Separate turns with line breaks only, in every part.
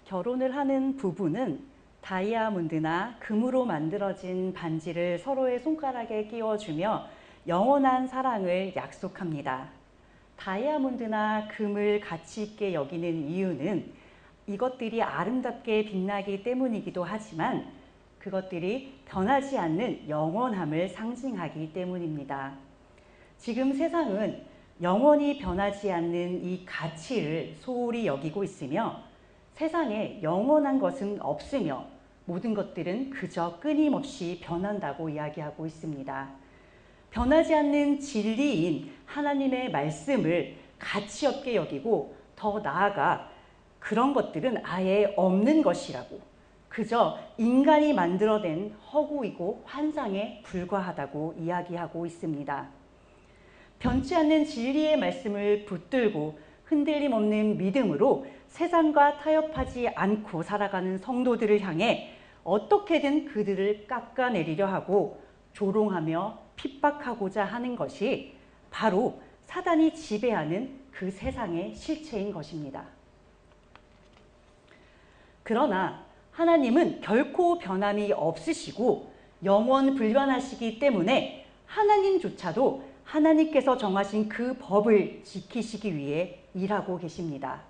결혼을 하는 부부는 다이아몬드나 금으로 만들어진 반지를 서로의 손가락에 끼워주며 영원한 사랑을 약속합니다. 다이아몬드나 금을 가치 있게 여기는 이유는 이것들이 아름답게 빛나기 때문이기도 하지만 그것들이 변하지 않는 영원함을 상징하기 때문입니다. 지금 세상은 영원히 변하지 않는 이 가치를 소홀히 여기고 있으며 세상에 영원한 것은 없으며 모든 것들은 그저 끊임없이 변한다고 이야기하고 있습니다. 변하지 않는 진리인 하나님의 말씀을 가치 없게 여기고 더 나아가 그런 것들은 아예 없는 것이라고, 그저 인간이 만들어낸 허구이고 환상에 불과하다고 이야기하고 있습니다. 변치 않는 진리의 말씀을 붙들고 흔들림 없는 믿음으로 세상과 타협하지 않고 살아가는 성도들을 향해 어떻게든 그들을 깎아내리려 하고 조롱하며 핍박하고자 하는 것이 바로 사단이 지배하는 그 세상의 실체인 것입니다. 그러나 하나님은 결코 변함이 없으시고 영원 불변하시기 때문에 하나님조차도 하나님께서 정하신 그 법을 지키시기 위해 일하고 계십니다.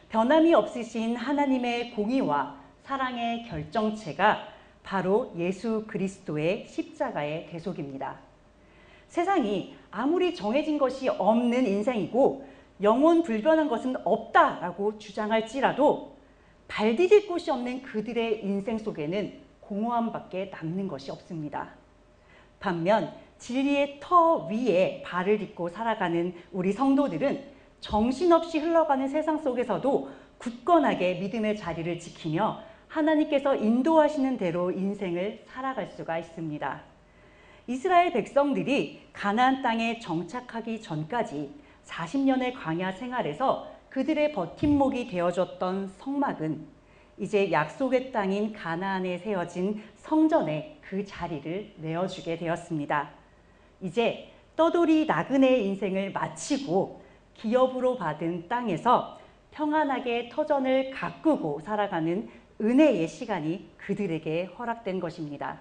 변함이 없으신 하나님의 공의와 사랑의 결정체가 바로 예수 그리스도의 십자가의 대속입니다. 세상이 아무리 정해진 것이 없는 인생이고 영원 불변한 것은 없다라고 주장할지라도 발디딜 곳이 없는 그들의 인생 속에는 공허함밖에 남는 것이 없습니다. 반면 진리의 터 위에 발을 딛고 살아가는 우리 성도들은 정신없이 흘러가는 세상 속에서도 굳건하게 믿음의 자리를 지키며 하나님께서 인도하시는 대로 인생을 살아갈 수가 있습니다. 이스라엘 백성들이 가나안 땅에 정착하기 전까지 40년의 광야 생활에서 그들의 버팀목이 되어줬던 성막은 이제 약속의 땅인 가나안에 세워진 성전에 그 자리를 내어주게 되었습니다. 이제 떠돌이 나그네의 인생을 마치고 기업으로 받은 땅에서 평안하게 터전을 가꾸고 살아가는 은혜의 시간이 그들에게 허락된 것입니다.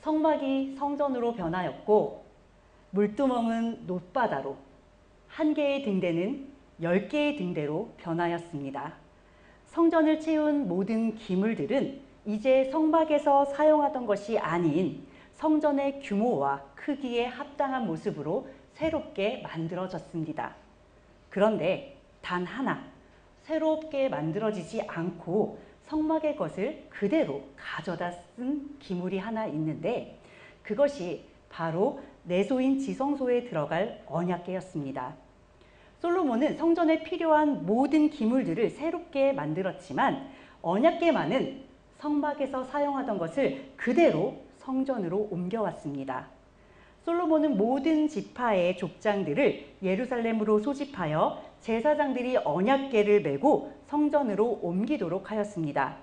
성막이 성전으로 변하였고 물두멍은 놋바다로, 한 개의 등대는 10개의 등대로 변하였습니다. 성전을 채운 모든 기물들은 이제 성막에서 사용하던 것이 아닌 성전의 규모와 크기에 합당한 모습으로 새롭게 만들어졌습니다. 그런데 단 하나, 새롭게 만들어지지 않고 성막의 것을 그대로 가져다 쓴 기물이 하나 있는데 그것이 바로 내소인 지성소에 들어갈 언약궤였습니다. 솔로몬은 성전에 필요한 모든 기물들을 새롭게 만들었지만 언약궤만은 성막에서 사용하던 것을 그대로 성전으로 옮겨왔습니다. 솔로몬은 모든 지파의 족장들을 예루살렘으로 소집하여 제사장들이 언약궤를 메고 성전으로 옮기도록 하였습니다.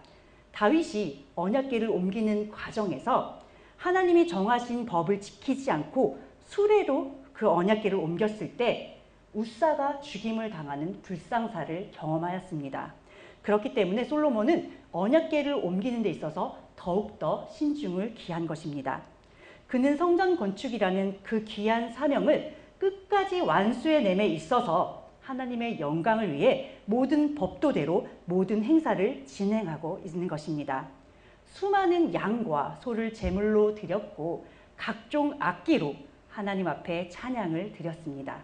다윗이 언약궤를 옮기는 과정에서 하나님이 정하신 법을 지키지 않고 수레로 그 언약궤를 옮겼을 때 웃사가 죽임을 당하는 불상사를 경험하였습니다. 그렇기 때문에 솔로몬은 언약궤를 옮기는 데 있어서 더욱더 신중을 기한 것입니다. 그는 성전 건축이라는 그 귀한 사명을 끝까지 완수해냄에 있어서 하나님의 영광을 위해 모든 법도대로 모든 행사를 진행하고 있는 것입니다. 수많은 양과 소를 제물로 드렸고 각종 악기로 하나님 앞에 찬양을 드렸습니다.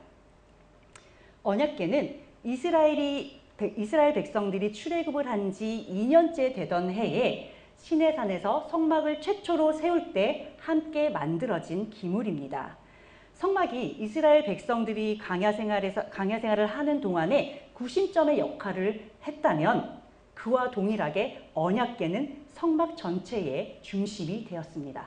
언약궤는 이스라엘 백성들이 출애굽을 한 지 2년째 되던 해에 시내산에서 성막을 최초로 세울 때 함께 만들어진 기물입니다. 성막이 이스라엘 백성들이 광야 생활을 하는 동안에 구심점의 역할을 했다면 그와 동일하게 언약궤는 성막 전체의 중심이 되었습니다.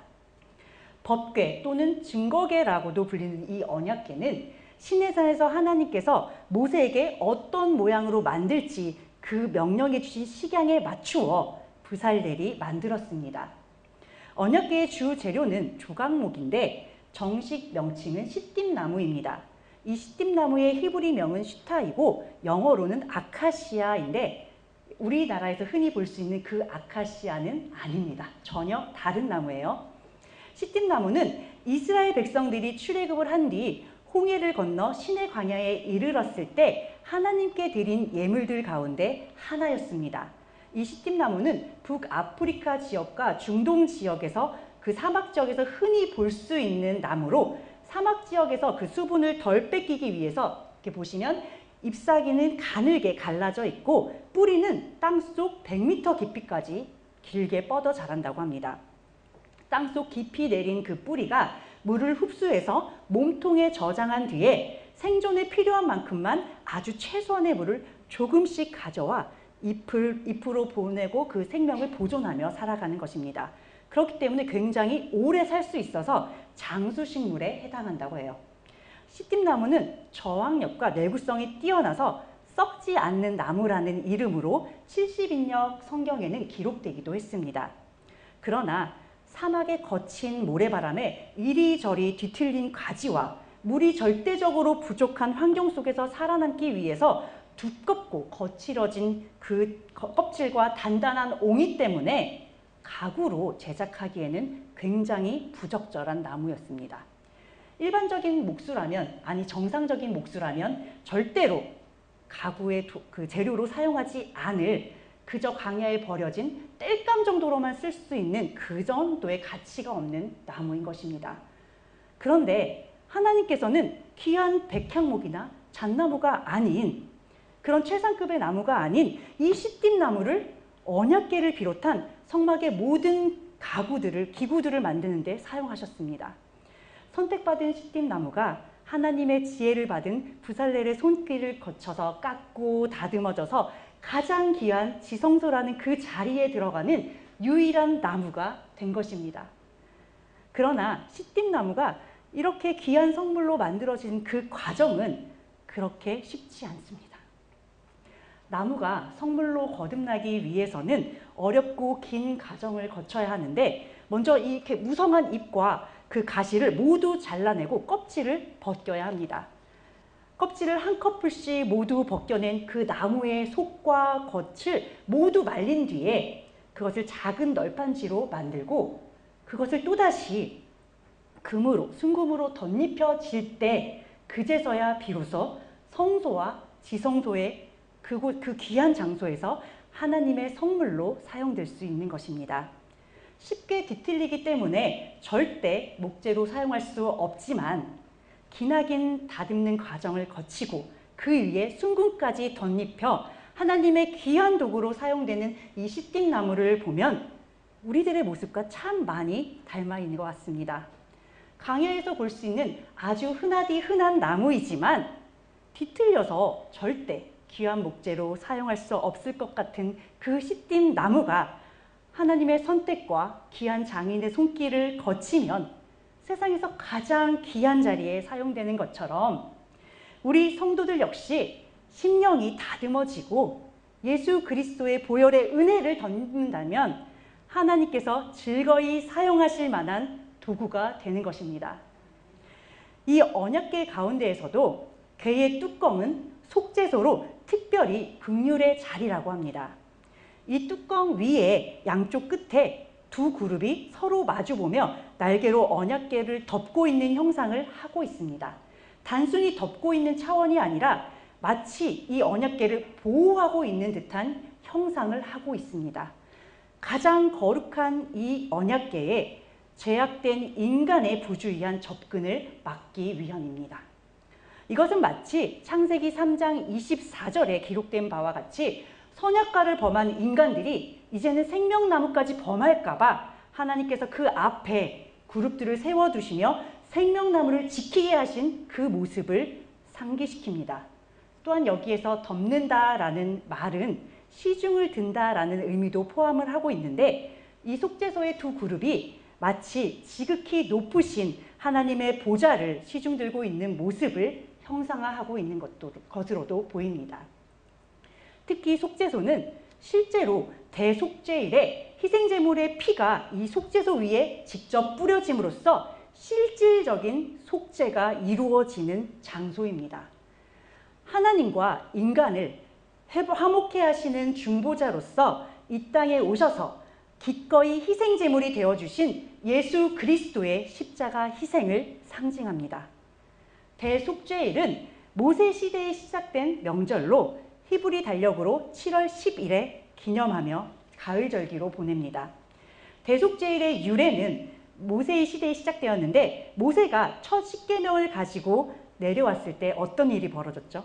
법궤 또는 증거궤라고도 불리는 이 언약궤는 시내산에서 하나님께서 모세에게 어떤 모양으로 만들지 그 명령해 주신 식양에 맞추어 브살렐이 만들었습니다. 언약궤의 주 재료는 조각목인데 정식 명칭은 시띠나무입니다. 이 시띠나무의 히브리명은 슈타이고 영어로는 아카시아인데 우리나라에서 흔히 볼 수 있는 그 아카시아는 아닙니다. 전혀 다른 나무예요. 시띠나무는 이스라엘 백성들이 출애굽을 한 뒤 홍해를 건너 시내 광야에 이르렀을 때 하나님께 드린 예물들 가운데 하나였습니다. 이 시띠나무는 북아프리카 지역과 중동 지역에서 그 사막 지역에서 흔히 볼 수 있는 나무로 사막 지역에서 그 수분을 덜 뺏기기 위해서 이렇게 보시면 잎사귀는 가늘게 갈라져 있고 뿌리는 땅속 100m 깊이까지 길게 뻗어 자란다고 합니다. 땅속 깊이 내린 그 뿌리가 물을 흡수해서 몸통에 저장한 뒤에 생존에 필요한 만큼만 아주 최소한의 물을 조금씩 가져와 잎으로 보내고 그 생명을 보존하며 살아가는 것입니다. 그렇기 때문에 굉장히 오래 살 수 있어서 장수식물에 해당한다고 해요. 시띠나무는 저항력과 내구성이 뛰어나서 썩지 않는 나무라는 이름으로 70인역 성경에는 기록되기도 했습니다. 그러나 사막의 거친 모래바람에 이리저리 뒤틀린 가지와 물이 절대적으로 부족한 환경 속에서 살아남기 위해서 두껍고 거칠어진 그 껍질과 단단한 옹이 때문에 가구로 제작하기에는 굉장히 부적절한 나무였습니다. 일반적인 목수라면, 아니 정상적인 목수라면 절대로 가구의 그 재료로 사용하지 않을 그저 광야에 버려진 땔감 정도로만 쓸 수 있는 그 정도의 가치가 없는 나무인 것입니다. 그런데 하나님께서는 귀한 백향목이나 잣나무가 아닌 그런 최상급의 나무가 아닌 이 시띠나무를 언약궤를 비롯한 성막의 모든 가구들을, 기구들을 만드는 데 사용하셨습니다. 선택받은 시띠나무가 하나님의 지혜를 받은 부살렐의 손길을 거쳐서 깎고 다듬어져서 가장 귀한 지성소라는 그 자리에 들어가는 유일한 나무가 된 것입니다. 그러나 시띠나무가 이렇게 귀한 성물로 만들어진 그 과정은 그렇게 쉽지 않습니다. 나무가 성물로 거듭나기 위해서는 어렵고 긴 과정을 거쳐야 하는데 먼저 이렇게 무성한 잎과 그 가시를 모두 잘라내고 껍질을 벗겨야 합니다. 껍질을 한 커플씩 모두 벗겨낸 그 나무의 속과 겉을 모두 말린 뒤에 그것을 작은 널판지로 만들고 그것을 또다시 금으로, 순금으로 덧입혀질 때 그제서야 비로소 성소와 지성소의 그 귀한 장소에서 하나님의 성물로 사용될 수 있는 것입니다. 쉽게 뒤틀리기 때문에 절대 목재로 사용할 수 없지만 기나긴 다듬는 과정을 거치고 그 위에 순금까지 덧입혀 하나님의 귀한 도구로 사용되는 이 시띠나무를 보면 우리들의 모습과 참 많이 닮아 있는 것 같습니다. 광야에서 볼 수 있는 아주 흔하디 흔한 나무이지만 뒤틀려서 절대 귀한 목재로 사용할 수 없을 것 같은 그 시띠나무가 하나님의 선택과 귀한 장인의 손길을 거치면 세상에서 가장 귀한 자리에 사용되는 것처럼 우리 성도들 역시 심령이 다듬어지고 예수 그리스도의 보혈의 은혜를 덧입는다면 하나님께서 즐거이 사용하실 만한 도구가 되는 것입니다. 이 언약궤 가운데에서도 궤의 뚜껑은 속죄소로 특별히 긍휼의 자리라고 합니다. 이 뚜껑 위에 양쪽 끝에 두 그룹이 서로 마주보며 날개로 언약궤를 덮고 있는 형상을 하고 있습니다. 단순히 덮고 있는 차원이 아니라 마치 이 언약궤를 보호하고 있는 듯한 형상을 하고 있습니다. 가장 거룩한 이 언약궤에 죄악된 인간의 부주의한 접근을 막기 위함입니다. 이것은 마치 창세기 3장 24절에 기록된 바와 같이 선악과를 범한 인간들이 이제는 생명나무까지 범할까 봐 하나님께서 그 앞에 그룹들을 세워두시며 생명나무를 지키게 하신 그 모습을 상기시킵니다. 또한 여기에서 덮는다라는 말은 시중을 든다라는 의미도 포함을 하고 있는데 이 속죄소의 두 그룹이 마치 지극히 높으신 하나님의 보좌를 시중 들고 있는 모습을 형상화하고 있는 것으로도 보입니다. 특히 속죄소는 실제로 대속죄일에 희생제물의 피가 이 속죄소 위에 직접 뿌려짐으로써 실질적인 속죄가 이루어지는 장소입니다. 하나님과 인간을 화목해 하시는 중보자로서 이 땅에 오셔서 기꺼이 희생제물이 되어주신 예수 그리스도의 십자가 희생을 상징합니다. 대속죄일은 모세 시대에 시작된 명절로 히브리 달력으로 7월 10일에 기념하며 가을절기로 보냅니다. 대속죄일의 유래는 모세의 시대에 시작되었는데 모세가 첫 십계명을 가지고 내려왔을 때 어떤 일이 벌어졌죠?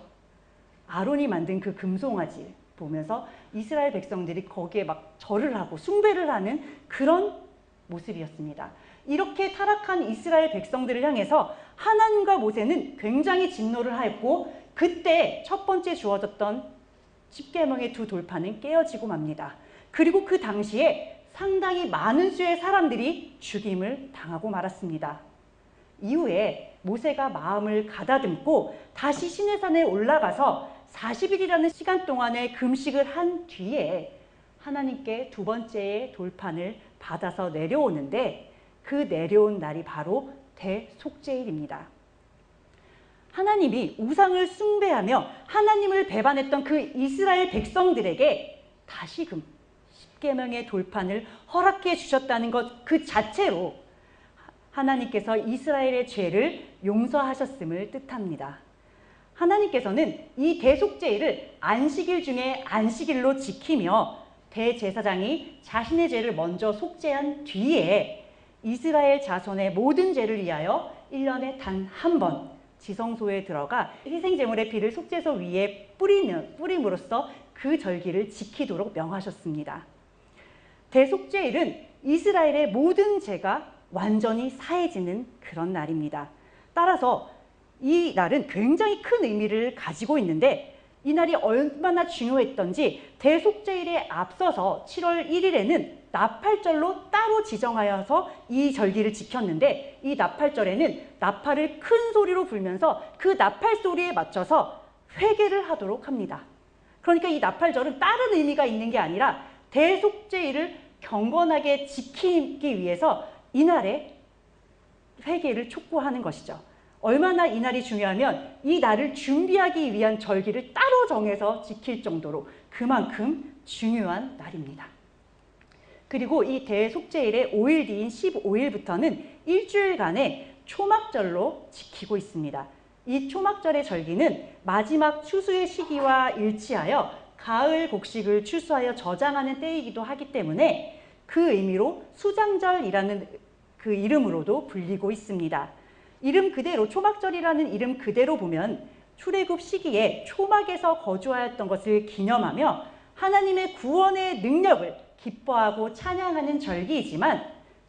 아론이 만든 그 금송아지 보면서 이스라엘 백성들이 거기에 막 절을 하고 숭배를 하는 그런 모습이었습니다. 이렇게 타락한 이스라엘 백성들을 향해서 하나님과 모세는 굉장히 진노를 하였고 그때 첫 번째 주어졌던 십계명의 두 돌판은 깨어지고 맙니다. 그리고 그 당시에 상당히 많은 수의 사람들이 죽임을 당하고 말았습니다. 이후에 모세가 마음을 가다듬고 다시 시내산에 올라가서 40일이라는 시간 동안의 금식을 한 뒤에 하나님께 두 번째의 돌판을 받아서 내려오는데 그 내려온 날이 바로 대속죄일입니다. 하나님이 우상을 숭배하며 하나님을 배반했던 그 이스라엘 백성들에게 다시금 십계명의 돌판을 허락해 주셨다는 것 그 자체로 하나님께서 이스라엘의 죄를 용서하셨음을 뜻합니다. 하나님께서는 이 대속죄일을 안식일 중에 안식일로 지키며 대제사장이 자신의 죄를 먼저 속죄한 뒤에 이스라엘 자손의 모든 죄를 위하여 1년에 단 한 번 지성소에 들어가 희생제물의 피를 속죄소 위에 뿌림으로써 그 절기를 지키도록 명하셨습니다. 대속죄일은 이스라엘의 모든 죄가 완전히 사해지는 그런 날입니다. 따라서 이 날은 굉장히 큰 의미를 가지고 있는데 이 날이 얼마나 중요했던지 대속죄일에 앞서서 7월 1일에는 나팔절로 따로 지정하여서 이 절기를 지켰는데 이 나팔절에는 나팔을 큰 소리로 불면서 그 나팔 소리에 맞춰서 회개를 하도록 합니다. 그러니까 이 나팔절은 다른 의미가 있는 게 아니라 대속죄일을 경건하게 지키기 위해서 이날에 회개를 촉구하는 것이죠. 얼마나 이 날이 중요하면 이 날을 준비하기 위한 절기를 따로 정해서 지킬 정도로 그만큼 중요한 날입니다. 그리고 이 대속죄일의 5일 뒤인 15일부터는 일주일간의 초막절로 지키고 있습니다. 이 초막절의 절기는 마지막 추수의 시기와 일치하여 가을 곡식을 추수하여 저장하는 때이기도 하기 때문에 그 의미로 수장절이라는 그 이름으로도 불리고 있습니다. 이름 그대로 초막절이라는 이름 그대로 보면 출애굽 시기에 초막에서 거주하였던 것을 기념하며 하나님의 구원의 능력을 기뻐하고 찬양하는 절기이지만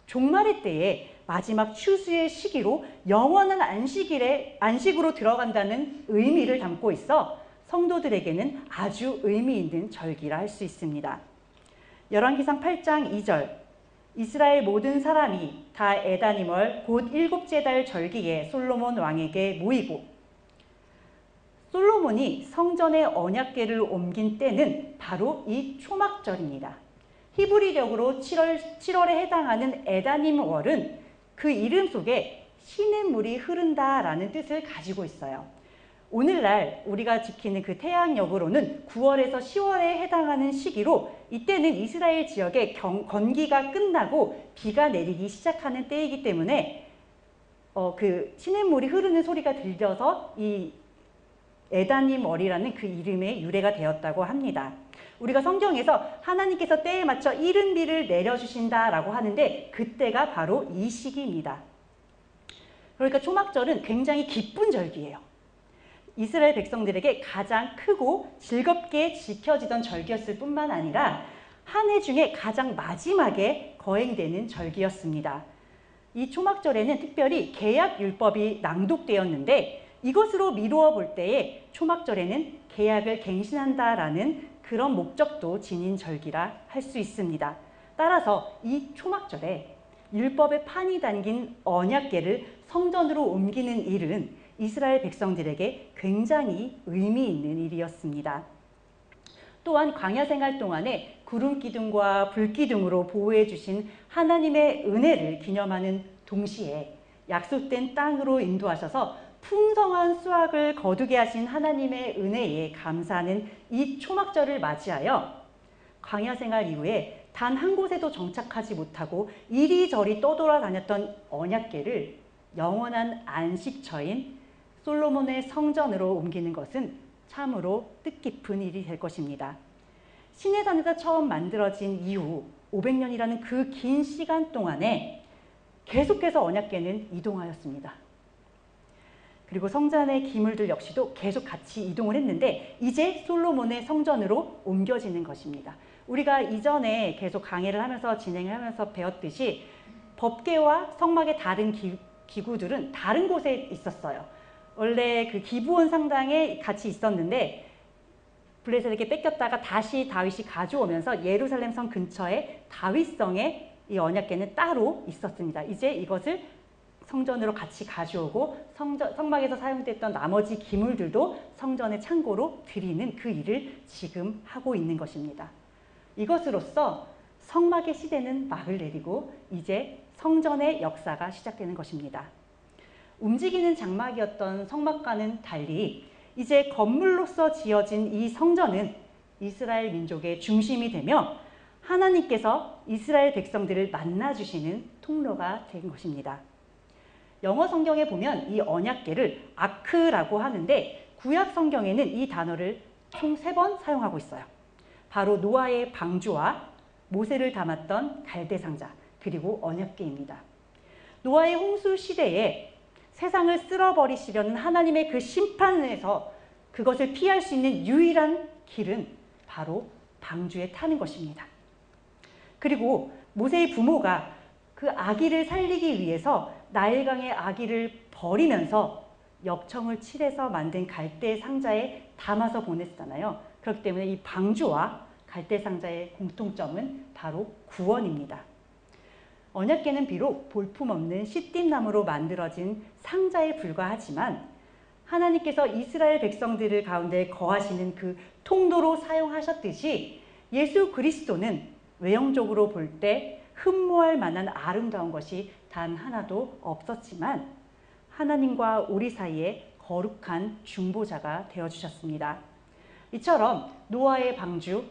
종말의 때에 마지막 추수의 시기로 영원한 안식으로 들어간다는 의미를 담고 있어 성도들에게는 아주 의미 있는 절기라 할 수 있습니다. 열왕기상 8장 2절 이스라엘 모든 사람이 다 에다니멀 곧 7째 달 절기에 솔로몬 왕에게 모이고 솔로몬이 성전의 언약궤를 옮긴 때는 바로 이 초막절입니다. 히브리력으로 7월에 해당하는 에다님월은 그 이름 속에 시냇물이 흐른다라는 뜻을 가지고 있어요. 오늘날 우리가 지키는 그 태양력으로는 9월에서 10월에 해당하는 시기로 이때는 이스라엘 지역의 건기가 끝나고 비가 내리기 시작하는 때이기 때문에 그 시냇물이 흐르는 소리가 들려서 이 에다님월이라는 그 이름의 유래가 되었다고 합니다. 우리가 성경에서 하나님께서 때에 맞춰 이른 비를 내려주신다라고 하는데 그때가 바로 이 시기입니다. 그러니까 초막절은 굉장히 기쁜 절기예요. 이스라엘 백성들에게 가장 크고 즐겁게 지켜지던 절기였을 뿐만 아니라 한 해 중에 가장 마지막에 거행되는 절기였습니다. 이 초막절에는 특별히 계약율법이 낭독되었는데 이것으로 미루어 볼 때에 초막절에는 계약을 갱신한다라는 그런 목적도 지닌 절기라 할 수 있습니다. 따라서 이 초막절에 율법의 판이 담긴 언약궤를 성전으로 옮기는 일은 이스라엘 백성들에게 굉장히 의미 있는 일이었습니다. 또한 광야 생활 동안에 구름 기둥과 불 기둥으로 보호해 주신 하나님의 은혜를 기념하는 동시에 약속된 땅으로 인도하셔서 풍성한 수확을 거두게 하신 하나님의 은혜에 감사하는 이 초막절을 맞이하여 광야 생활 이후에 단 한 곳에도 정착하지 못하고 이리저리 떠돌아다녔던 언약궤를 영원한 안식처인 솔로몬의 성전으로 옮기는 것은 참으로 뜻깊은 일이 될 것입니다. 시내산에서 처음 만들어진 이후 500년이라는 그 긴 시간 동안에 계속해서 언약궤는 이동하였습니다. 그리고 성전의 기물들 역시도 계속 같이 이동을 했는데 이제 솔로몬의 성전으로 옮겨지는 것입니다. 우리가 이전에 계속 강의를 하면서 진행을 하면서 배웠듯이 법궤와 성막의 다른 기구들은 다른 곳에 있었어요. 원래 그 기브온 상당에 같이 있었는데 블레셋에게 뺏겼다가 다시 다윗이 가져오면서 예루살렘 성 근처에 다윗성에 이 언약궤는 따로 있었습니다. 이제 이것을 성전으로 같이 가져오고 성막에서 사용됐던 나머지 기물들도 성전의 창고로 드리는 그 일을 지금 하고 있는 것입니다. 이것으로써 성막의 시대는 막을 내리고 이제 성전의 역사가 시작되는 것입니다. 움직이는 장막이었던 성막과는 달리 이제 건물로서 지어진 이 성전은 이스라엘 민족의 중심이 되며 하나님께서 이스라엘 백성들을 만나주시는 통로가 된 것입니다. 영어 성경에 보면 이 언약궤를 아크라고 하는데 구약 성경에는 이 단어를 총 3번 사용하고 있어요. 바로 노아의 방주와 모세를 담았던 갈대상자 그리고 언약궤입니다. 노아의 홍수 시대에 세상을 쓸어버리시려는 하나님의 그 심판에서 그것을 피할 수 있는 유일한 길은 바로 방주에 타는 것입니다. 그리고 모세의 부모가 그 아기를 살리기 위해서 나일강의 아기를 버리면서 역청을 칠해서 만든 갈대 상자에 담아서 보냈잖아요. 그렇기 때문에 이 방주와 갈대 상자의 공통점은 바로 구원입니다. 언약궤는 비록 볼품없는 시띠나무로 만들어진 상자에 불과하지만 하나님께서 이스라엘 백성들을 가운데 거하시는 그 통로로 사용하셨듯이 예수 그리스도는 외형적으로 볼 때 흠모할 만한 아름다운 것이 단 하나도 없었지만 하나님과 우리 사이에 거룩한 중보자가 되어주셨습니다. 이처럼 노아의 방주,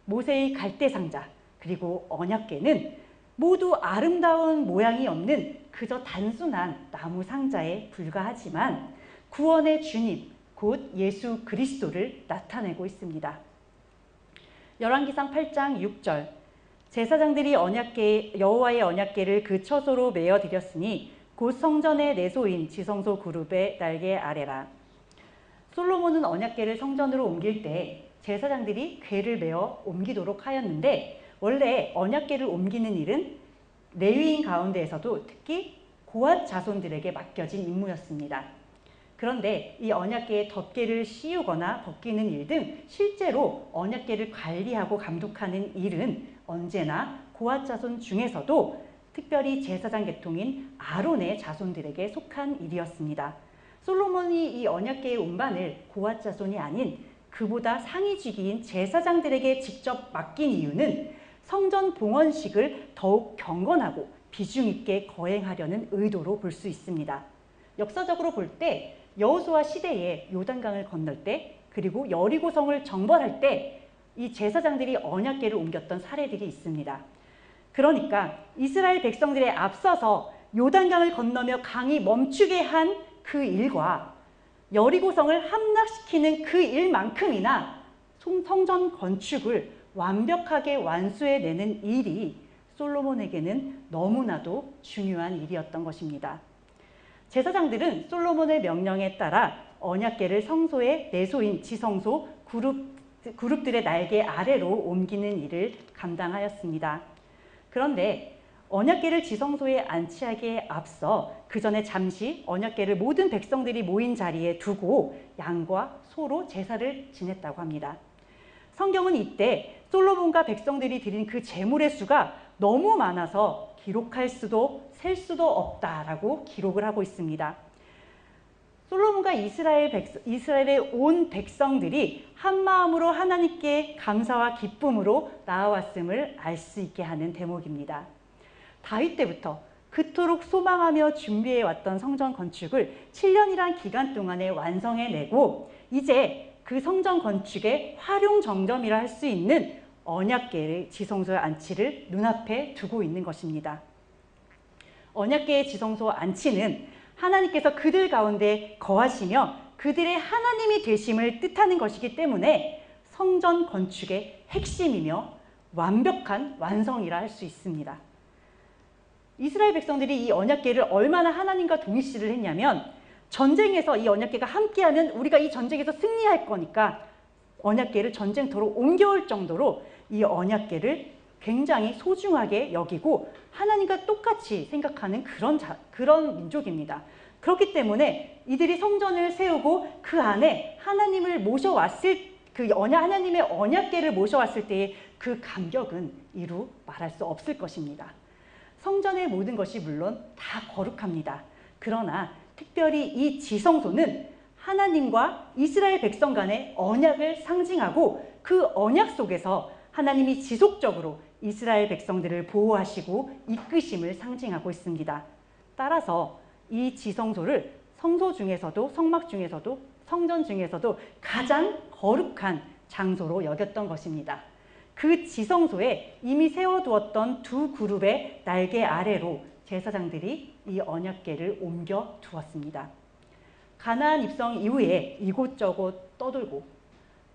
모세의 갈대상자, 그리고 언약궤는 모두 아름다운 모양이 없는 그저 단순한 나무 상자에 불과하지만 구원의 주님, 곧 예수 그리스도를 나타내고 있습니다. 열왕기상 8장 6절 제사장들이 여호와의 언약궤를 그 처소로 메어 드렸으니 곧 성전의 내소인 지성소 그룹의 날개 아래라. 솔로몬은 언약궤를 성전으로 옮길 때 제사장들이 궤를 메어 옮기도록 하였는데 원래 언약궤를 옮기는 일은 레위인 가운데에서도 특히 고앗 자손들에게 맡겨진 임무였습니다. 그런데 이 언약궤의 덮개를 씌우거나 벗기는 일 등 실제로 언약궤를 관리하고 감독하는 일은 언제나 고앗 자손 중에서도 특별히 제사장 계통인 아론의 자손들에게 속한 일이었습니다. 솔로몬이 이 언약궤의 운반을 고앗 자손이 아닌 그보다 상위직인 제사장들에게 직접 맡긴 이유는 성전 봉헌식을 더욱 경건하고 비중 있게 거행하려는 의도로 볼 수 있습니다. 역사적으로 볼 때 여호수아 시대에 요단강을 건널 때 그리고 여리고성을 정벌할 때 이 제사장들이 언약궤를 옮겼던 사례들이 있습니다. 그러니까 이스라엘 백성들에 앞서서 요단강을 건너며 강이 멈추게 한 그 일과 여리고성을 함락시키는 그 일만큼이나 성전 건축을 완벽하게 완수해내는 일이 솔로몬에게는 너무나도 중요한 일이었던 것입니다. 제사장들은 솔로몬의 명령에 따라 언약궤를 성소의 내소인 지성소 그룹들의 날개 아래로 옮기는 일을 감당하였습니다. 그런데 언약궤를 지성소에 안치하기에 앞서 그 전에 잠시 언약궤를 모든 백성들이 모인 자리에 두고 양과 소로 제사를 지냈다고 합니다. 성경은 이때 솔로몬과 백성들이 드린 그 제물의 수가 너무 많아서 기록할 수도 셀 수도 없다라고 기록을 하고 있습니다. 솔로몬과 이스라엘의 온 백성들이 한마음으로 하나님께 감사와 기쁨으로 나아왔음을 알 수 있게 하는 대목입니다. 다윗 때부터 그토록 소망하며 준비해왔던 성전 건축을 7년이란 기간 동안에 완성해내고 이제 그 성전 건축의 활용 정점이라 할 수 있는 언약궤의 지성소 안치를 눈앞에 두고 있는 것입니다. 언약궤의 지성소 안치는 하나님께서 그들 가운데 거하시며 그들의 하나님이 되심을 뜻하는 것이기 때문에 성전 건축의 핵심이며 완벽한 완성이라 할 수 있습니다. 이스라엘 백성들이 이 언약궤를 얼마나 하나님과 동일시를 했냐면 전쟁에서 이 언약궤가 함께하면 우리가 이 전쟁에서 승리할 거니까 언약궤를 전쟁터로 옮겨올 정도로 이 언약궤를 굉장히 소중하게 여기고 하나님과 똑같이 생각하는 그런 민족입니다. 그렇기 때문에 이들이 성전을 세우고 그 안에 하나님을 모셔왔을 하나님의 언약궤를 모셔왔을 때의 그 감격은 이루 말할 수 없을 것입니다. 성전의 모든 것이 물론 다 거룩합니다. 그러나 특별히 이 지성소는 하나님과 이스라엘 백성 간의 언약을 상징하고 그 언약 속에서 하나님이 지속적으로 이스라엘 백성들을 보호하시고 이끄심을 상징하고 있습니다. 따라서 이 지성소를 성소 중에서도 성막 중에서도 성전 중에서도 가장 거룩한 장소로 여겼던 것입니다. 그 지성소에 이미 세워두었던 두 그룹의 날개 아래로 제사장들이 이 언약궤를 옮겨 두었습니다. 가나안 입성 이후에 이곳저곳 떠돌고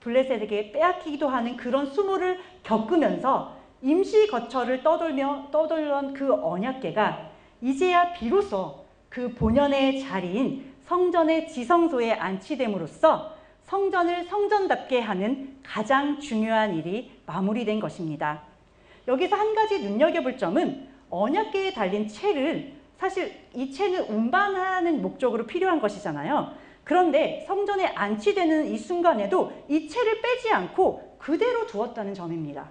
블레셋에게 빼앗기기도 하는 그런 수모를 겪으면서 임시 거처를 떠돌던 그 언약궤가 이제야 비로소 그 본연의 자리인 성전의 지성소에 안치됨으로써 성전을 성전답게 하는 가장 중요한 일이 마무리된 것입니다. 여기서 한 가지 눈여겨볼 점은 언약궤에 달린 채를 사실 이 채는 운반하는 목적으로 필요한 것이잖아요. 그런데 성전에 안치되는 이 순간에도 이 채를 빼지 않고 그대로 두었다는 점입니다.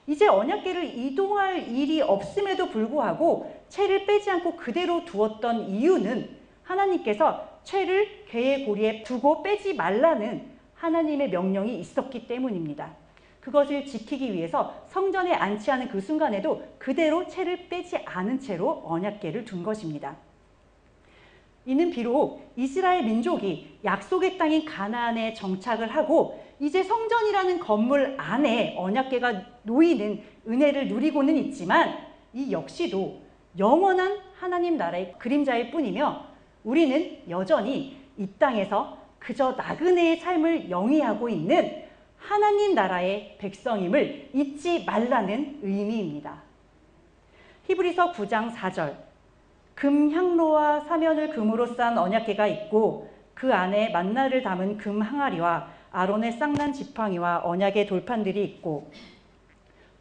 이제 언약궤를 이동할 일이 없음에도 불구하고 채를 빼지 않고 그대로 두었던 이유는 하나님께서 채를 궤의 고리에 두고 빼지 말라는 하나님의 명령이 있었기 때문입니다. 그것을 지키기 위해서 성전에 안치하는 그 순간에도 그대로 채를 빼지 않은 채로 언약궤를 둔 것입니다. 이는 비록 이스라엘 민족이 약속의 땅인 가나안에 정착을 하고 이제 성전이라는 건물 안에 언약궤가 놓이는 은혜를 누리고는 있지만 이 역시도 영원한 하나님 나라의 그림자일 뿐이며 우리는 여전히 이 땅에서 그저 나그네의 삶을 영위하고 있는 하나님 나라의 백성임을 잊지 말라는 의미입니다. 히브리서 9장 4절 금 향로와 사면을 금으로 싼 언약궤가 있고 그 안에 만나를 담은 금 항아리와 아론의 쌍난 지팡이와 언약의 돌판들이 있고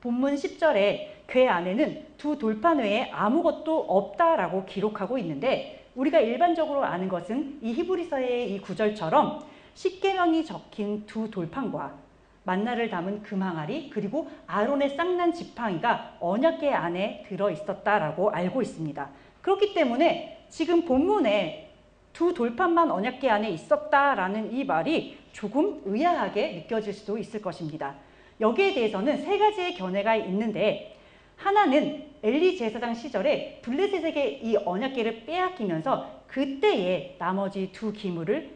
본문 10절에 궤 안에는 두 돌판 외에 아무것도 없다라고 기록하고 있는데 우리가 일반적으로 아는 것은 이 히브리서의 이 구절처럼 십계명이 적힌 두 돌판과 만나를 담은 금 항아리 그리고 아론의 쌍난 지팡이가 언약궤 안에 들어있었다라고 알고 있습니다. 그렇기 때문에 지금 본문에 두 돌판만 언약궤 안에 있었다라는 이 말이 조금 의아하게 느껴질 수도 있을 것입니다. 여기에 대해서는 세 가지의 견해가 있는데 하나는 엘리 제사장 시절에 블레셋에게 이 언약궤를 빼앗기면서 그때에 나머지 두 기물을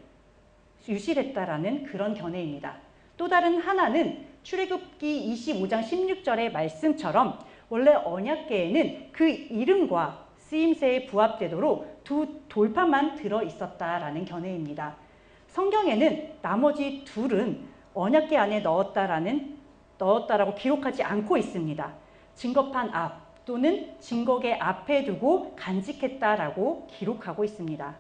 유실했다라는 그런 견해입니다. 또 다른 하나는 출애굽기 25장 16절의 말씀처럼 원래 언약궤에는 그 이름과 쓰임새에 부합되도록 두 돌판만 들어있었다라는 견해입니다. 성경에는 나머지 둘은 언약궤 안에 넣었다라고 기록하지 않고 있습니다. 증거판 앞 또는 증거궤 앞에 두고 간직했다라고 기록하고 있습니다.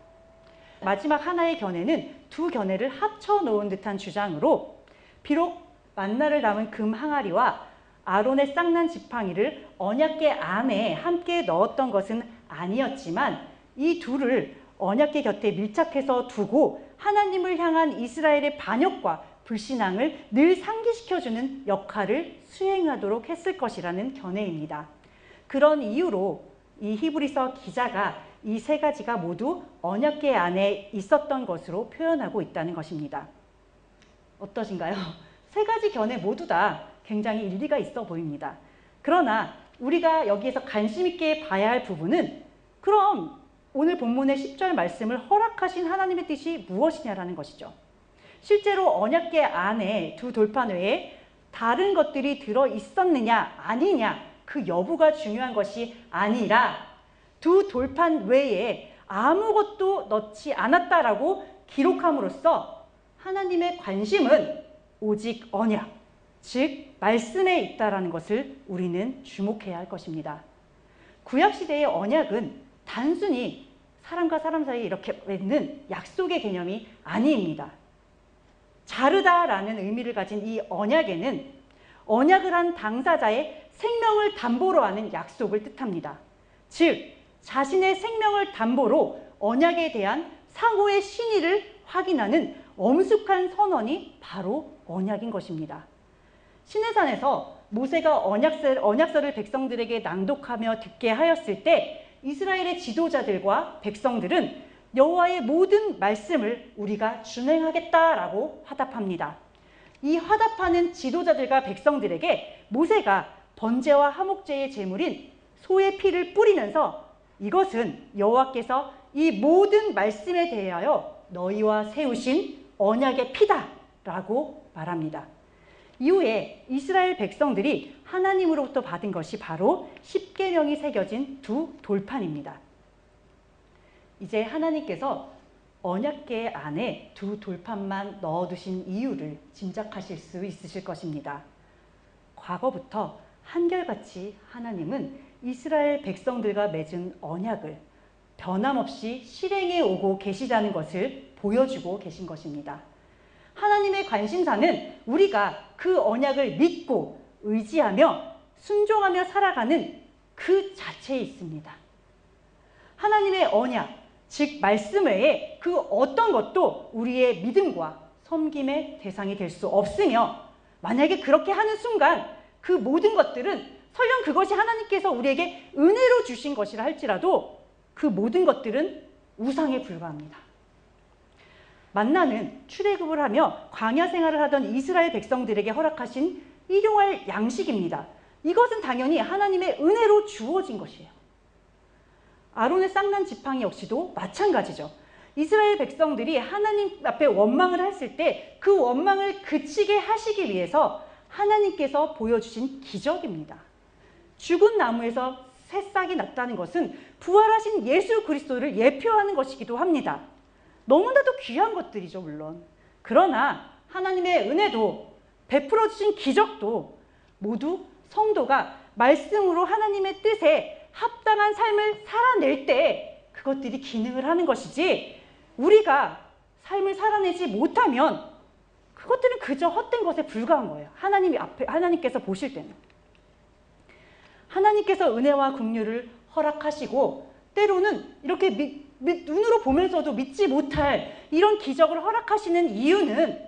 마지막 하나의 견해는 두 견해를 합쳐 놓은 듯한 주장으로 비록 만나를 담은 금 항아리와 아론의 쌍난 지팡이를 언약궤 안에 함께 넣었던 것은 아니었지만 이 둘을 언약궤 곁에 밀착해서 두고 하나님을 향한 이스라엘의 반역과 불신앙을 늘 상기시켜주는 역할을 수행하도록 했을 것이라는 견해입니다. 그런 이유로 이 히브리서 기자가 이 세 가지가 모두 언약궤 안에 있었던 것으로 표현하고 있다는 것입니다. 어떠신가요? 세 가지 견해 모두 다 굉장히 일리가 있어 보입니다. 그러나 우리가 여기에서 관심 있게 봐야 할 부분은 그럼 오늘 본문의 10절 말씀을 허락하신 하나님의 뜻이 무엇이냐라는 것이죠. 실제로 언약궤 안에 두 돌판 외에 다른 것들이 들어 있었느냐 아니냐 그 여부가 중요한 것이 아니라 두 돌판 외에 아무것도 넣지 않았다라고 기록함으로써 하나님의 관심은 오직 언약, 즉 말씀에 있다라는 것을 우리는 주목해야 할 것입니다. 구약시대의 언약은 단순히 사람과 사람 사이에 이렇게 맺는 약속의 개념이 아닙니다. 자르다라는 의미를 가진 이 언약에는 언약을 한 당사자의 생명을 담보로 하는 약속을 뜻합니다. 즉 자신의 생명을 담보로 언약에 대한 상호의 신의를 확인하는 엄숙한 선언이 바로 언약인 것입니다. 시내산에서 모세가 언약서를 백성들에게 낭독하며 듣게 하였을 때 이스라엘의 지도자들과 백성들은 여호와의 모든 말씀을 우리가 준행하겠다라고 화답합니다. 이 화답하는 지도자들과 백성들에게 모세가 번제와 화목제의 제물인 소의 피를 뿌리면서 이것은 여호와께서 이 모든 말씀에 대하여 너희와 세우신 언약의 피다라고 말합니다. 이후에 이스라엘 백성들이 하나님으로부터 받은 것이 바로 십계명이 새겨진 두 돌판입니다. 이제 하나님께서 언약궤 안에 두 돌판만 넣어두신 이유를 짐작하실 수 있으실 것입니다. 과거부터 한결같이 하나님은 이스라엘 백성들과 맺은 언약을 변함없이 실행해 오고 계시다는 것을 보여주고 계신 것입니다. 하나님의 관심사는 우리가 그 언약을 믿고 의지하며 순종하며 살아가는 그 자체에 있습니다. 하나님의 언약, 즉 말씀 외에 그 어떤 것도 우리의 믿음과 섬김의 대상이 될 수 없으며 만약에 그렇게 하는 순간 그 모든 것들은 설령 그것이 하나님께서 우리에게 은혜로 주신 것이라 할지라도 그 모든 것들은 우상에 불과합니다. 만나는 출애굽을 하며 광야 생활을 하던 이스라엘 백성들에게 허락하신 일용할 양식입니다. 이것은 당연히 하나님의 은혜로 주어진 것이에요. 아론의 쌍난 지팡이 역시도 마찬가지죠. 이스라엘 백성들이 하나님 앞에 원망을 했을 때 그 원망을 그치게 하시기 위해서 하나님께서 보여주신 기적입니다. 죽은 나무에서 새싹이 났다는 것은 부활하신 예수 그리스도를 예표하는 것이기도 합니다. 너무나도 귀한 것들이죠, 물론. 그러나 하나님의 은혜도 베풀어 주신 기적도 모두 성도가 말씀으로 하나님의 뜻에 합당한 삶을 살아낼 때 그것들이 기능을 하는 것이지, 우리가 삶을 살아내지 못하면 그것들은 그저 헛된 것에 불과한 거예요. 하나님께서 보실 때는. 하나님께서 은혜와 긍휼을 허락하시고 때로는 이렇게 눈으로 보면서도 믿지 못할 이런 기적을 허락하시는 이유는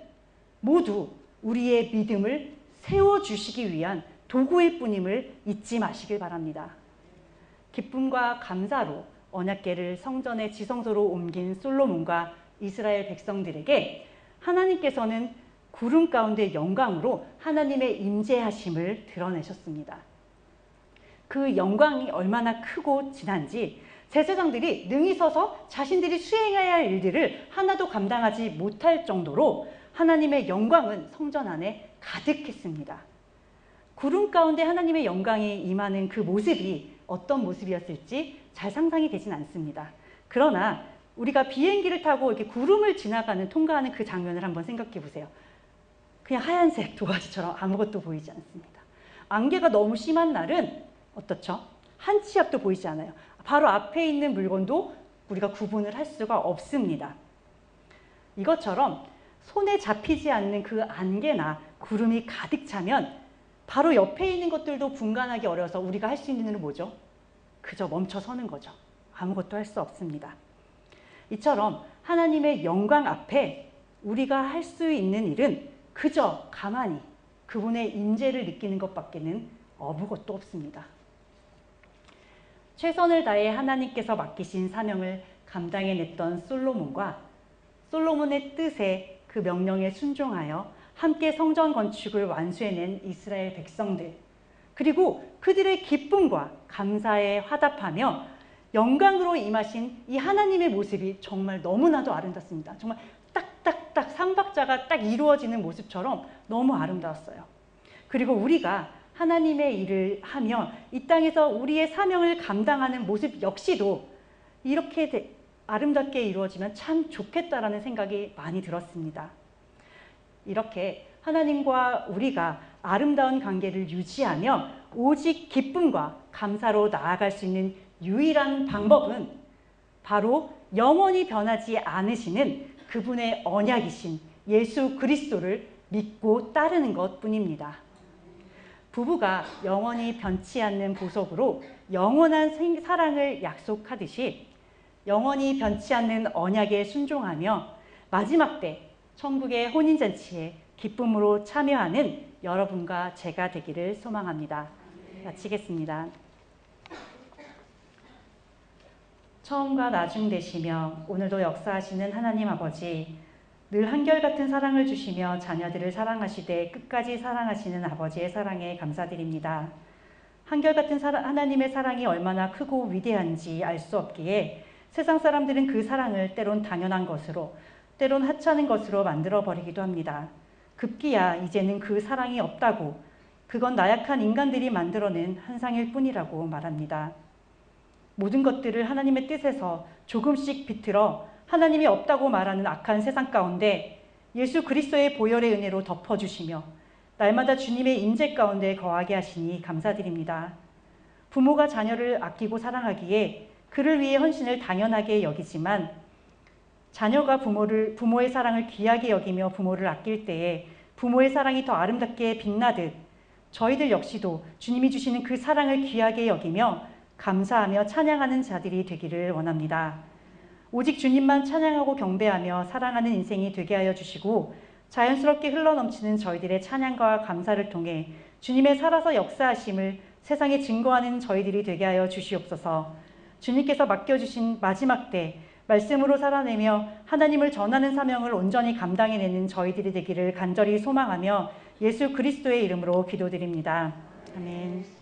모두 우리의 믿음을 세워주시기 위한 도구일 뿐임을 잊지 마시길 바랍니다. 기쁨과 감사로 언약궤를 성전의 지성소로 옮긴 솔로몬과 이스라엘 백성들에게 하나님께서는 구름 가운데 영광으로 하나님의 임재하심을 드러내셨습니다. 그 영광이 얼마나 크고 진한지 제사장들이 능히 서서 자신들이 수행해야 할 일들을 하나도 감당하지 못할 정도로 하나님의 영광은 성전 안에 가득했습니다. 구름 가운데 하나님의 영광이 임하는 그 모습이 어떤 모습이었을지 잘 상상이 되진 않습니다. 그러나 우리가 비행기를 타고 이렇게 구름을 통과하는 그 장면을 한번 생각해 보세요. 그냥 하얀색 도화지처럼 아무것도 보이지 않습니다. 안개가 너무 심한 날은 어떻죠? 한 치 앞도 보이지 않아요. 바로 앞에 있는 물건도 우리가 구분을 할 수가 없습니다. 이것처럼 손에 잡히지 않는 그 안개나 구름이 가득 차면 바로 옆에 있는 것들도 분간하기 어려워서 우리가 할 수 있는 일은 뭐죠? 그저 멈춰 서는 거죠. 아무것도 할 수 없습니다. 이처럼 하나님의 영광 앞에 우리가 할 수 있는 일은 그저 가만히 그분의 임재를 느끼는 것밖에는 아무것도 없습니다. 최선을 다해 하나님께서 맡기신 사명을 감당해냈던 솔로몬과 솔로몬의 뜻에 그 명령에 순종하여 함께 성전 건축을 완수해낸 이스라엘 백성들, 그리고 그들의 기쁨과 감사에 화답하며 영광으로 임하신 이 하나님의 모습이 정말 너무나도 아름답습니다. 정말 딱딱딱 삼박자가 딱 이루어지는 모습처럼 너무 아름다웠어요. 그리고 우리가 하나님의 일을 하며 이 땅에서 우리의 사명을 감당하는 모습 역시도 이렇게 아름답게 이루어지면 참 좋겠다라는 생각이 많이 들었습니다. 이렇게 하나님과 우리가 아름다운 관계를 유지하며 오직 기쁨과 감사로 나아갈 수 있는 유일한 방법은 바로 영원히 변하지 않으시는 그분의 언약이신 예수 그리스도를 믿고 따르는 것뿐입니다. 부부가 영원히 변치 않는 보석으로 영원한 사랑을 약속하듯이 영원히 변치 않는 언약에 순종하며 마지막 때 천국의 혼인잔치에 기쁨으로 참여하는 여러분과 제가 되기를 소망합니다. 마치겠습니다. 처음과 나중 되시며 오늘도 역사하시는 하나님 아버지, 늘 한결같은 사랑을 주시며 자녀들을 사랑하시되 끝까지 사랑하시는 아버지의 사랑에 감사드립니다. 한결같은 하나님의 사랑이 얼마나 크고 위대한지 알 수 없기에 세상 사람들은 그 사랑을 때론 당연한 것으로, 때론 하찮은 것으로 만들어버리기도 합니다. 급기야 이제는 그 사랑이 없다고, 그건 나약한 인간들이 만들어낸 환상일 뿐이라고 말합니다. 모든 것들을 하나님의 뜻에서 조금씩 비틀어 하나님이 없다고 말하는 악한 세상 가운데 예수 그리스도의 보혈의 은혜로 덮어주시며 날마다 주님의 임재 가운데 거하게 하시니 감사드립니다. 부모가 자녀를 아끼고 사랑하기에 그를 위해 헌신을 당연하게 여기지만 자녀가 부모의 사랑을 귀하게 여기며 부모를 아낄 때에 부모의 사랑이 더 아름답게 빛나듯 저희들 역시도 주님이 주시는 그 사랑을 귀하게 여기며 감사하며 찬양하는 자들이 되기를 원합니다. 오직 주님만 찬양하고 경배하며 사랑하는 인생이 되게 하여 주시고 자연스럽게 흘러넘치는 저희들의 찬양과 감사를 통해 주님의 살아서 역사하심을 세상에 증거하는 저희들이 되게 하여 주시옵소서. 주님께서 맡겨주신 마지막 때 말씀으로 살아내며 하나님을 전하는 사명을 온전히 감당해내는 저희들이 되기를 간절히 소망하며 예수 그리스도의 이름으로 기도드립니다. 아멘.